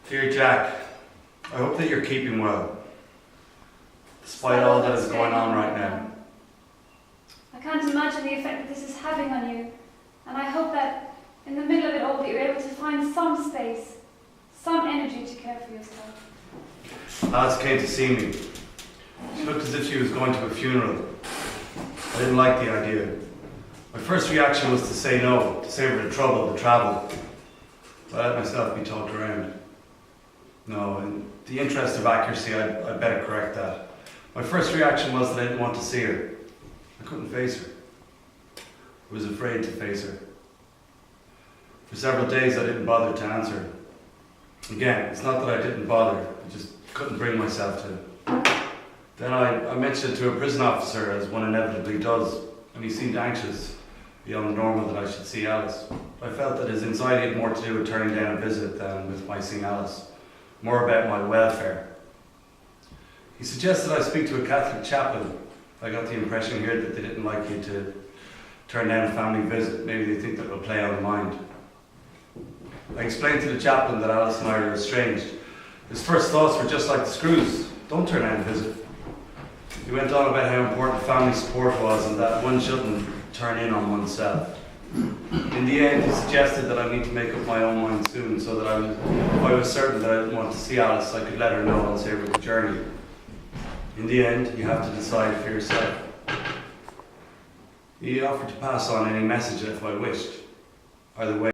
Dear Jack, I hope that you're keeping well, despite all that is going on right now. I can't imagine the effect that this is having on you, and I hope that in the middle of it all that you're able to find some space, some energy to care for yourself. Alice came to see me. She looked as if she was going to a funeral. I didn't like the idea. My first reaction was to say no, to save her the trouble, the travel. But I let myself be talked around. No, in the interest of accuracy, I'd better correct that. My first reaction was that I didn't want to see her. I couldn't face her. I was afraid to face her. For several days I didn't bother to answer her. Again, it's not that I didn't bother, I just couldn't bring myself to. Then I mentioned it to a prison officer, as one inevitably does, and he seemed anxious, beyond the normal, that I should see Alice. I felt that his anxiety had more to do with turning down a visit than with my seeing Alice. More about my welfare. He suggested I speak to a Catholic chaplain. I got the impression here that they didn't like you to turn down a family visit. Maybe they think that will play on the mind. I explained to the chaplain that Alice and I are estranged. His first thoughts were just like the screws. Don't turn down a visit. He went on about how important family support was and that one shouldn't turn in on oneself. In the end, he suggested that I need to make up my own mind soon, so that if I was certain that I didn't want to see Alice, I could let her know and save her the journey. In the end, you have to decide for yourself. He offered to pass on any message if I wished. Either way.